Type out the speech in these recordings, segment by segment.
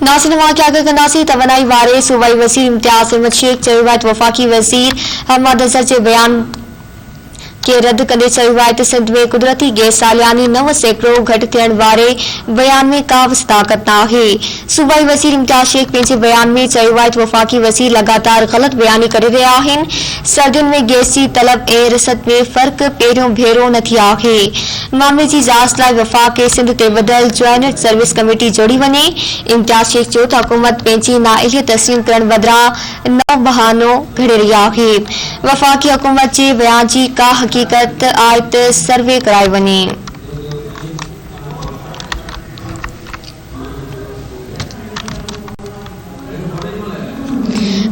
नासिर वाक़िया खे कंदासीं तवनाई वारे सूबाई वज़ीर इम्तियाज़ अहमद शेख चयो आहे त वफ़ाक़ी वज़ीर अहमद अज़हर जे बयान के रद्द कंदे चयो आहे त सिंध में कुदरती गैस सालियानी 9 सैकड़ो घटि थियण वारे बयान में का बि सदाकत न आहे। सूबाई वज़ीर इम्तियाज़ शेख पंहिंजे बयान में चयो आहे त वफ़ाक़ी वज़ीर लगातार ग़लत बयानी करे रहिया आहिनि। सर्दियुनि में गैस जी तलब ऐं रिसद में फ़र्क़ पहिरियों भेरो न थी आहे। मामले जी जांच लाइ वफ़ाक़ खे सिंध ते ॿधल जॉइंट सर्विस कमेटी जोड़ी वञे। इम्तियाज़ शेख चयो त हुकूमत पंहिंजी नाअहलियत तस्लीम करण बदिरां नओं बहानो घड़े रही आहे। वफ़ाक़ी हुकूमत जे बयान जी का हक़ीक़त आहे त सर्वे कराए वञे।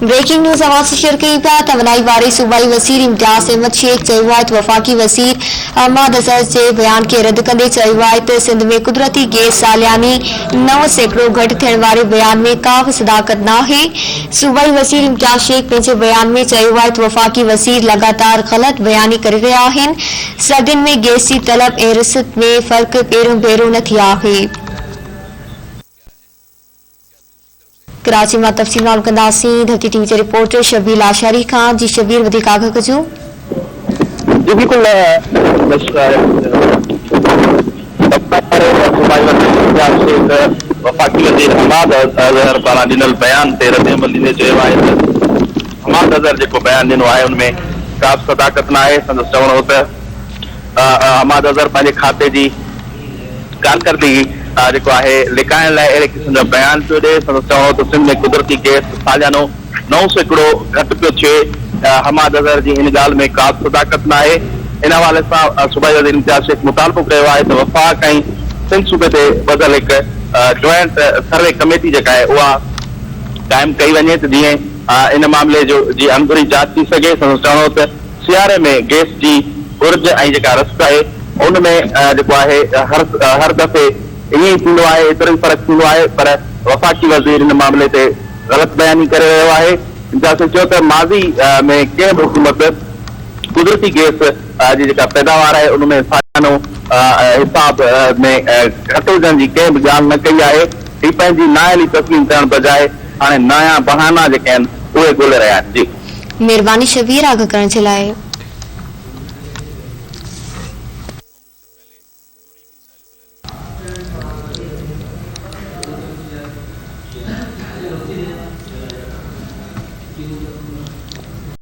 ब्रेकिंग न्यूज़ आवाज़ से शेयर कई पिया। तवनाई वारे सूबाई वज़ीर इम्तियाज़ अहमद शेख चयो आहे त वफ़ाक़ी वज़ीर अहमद अज़हर जे बयान खे रद्द कंदे चयो आहे त सिंध में कुदरती गैस सालियानी 9 सैकड़ो घटि थियण वारे बयान में का बि सदाकत न आहे। सूबाई वज़ीर इम्तियाज़ शेख पंहिंजे बयान में चयो आहे त वफ़ाक़ी वज़ीर लगातार ग़लत बयानी करे रहिया आहिनि। सर्दियुनि में गैस जी तलब ऐं रिसद में फ़र्क़ पहिरियों भेरो न थी आहे। कराची में तफ़सील मालूम कंदासीं धरती टीवी जे रिपोर्टर शबीर आशारी खां। जी शबीर, वधीक आगाह कजो। जी बिल्कुल वफ़ाक़ी वज़ीर अहमद अज़हर पारां ॾिनल बयान ते रद्द अमल ॾींदे चयो आहे त अहमद अज़हर जेको बयान ॾिनो आहे उनमें का बि सदाकत न आहे। संदसि चवणो हो त अहमद अज़हर पंहिंजे खाते जी कारकर्दगी जेको आहे लिकाइण लाइ अहिड़े क़िस्म जा बयान पियो ॾिए। संदसि चवणो हो त सिंध में कुदरती गैस सालियानो 9 सैकड़ो घटि पियो थिए। अहमद अज़हर जी इन ॻाल्हि में का बि सदाकत न आहे। इन हवाले सां सूबाई वज़ीर इम्तियाज़ शेख मुतालबो कयो आहे त वफ़ाक़ ऐं सिंध सूबे ते ॿधल हिकु जॉइंट सर्वे कमेटी जेका आहे उहा क़ाइमु कई वञे त जीअं इन मामले जो जी अंदरूनी जांच थी सघे। संदसि चवणो हो त सियारे में गैस जी घुर्ज ऐं जेका रस आहे उनमें जेको आहे हर दफ़े ईअं ई थींदो आहे, एतिरो ई फ़र्क़ु थींदो आहे। पर वफ़ाक़ी वज़ीर इन मामले ते ग़लति बयानी करे रहियो आहे। इम्तियाज़ चयो त माज़ी में कंहिं बि हुकूमत कुदरती गैस जी जेका पैदावार आहे उनमें सालियानो हिसाब में घटि हुजण जी कंहिं बि ॻाल्हि न कई आहे। ही पंहिंजी नाअहली तस्लीम करण बजाए हाणे नया बहाना जेके आहिनि उहे ॻोल्हे रहिया आहिनि। जी महिरबानी शबीर, आगाह करण जे लाइ।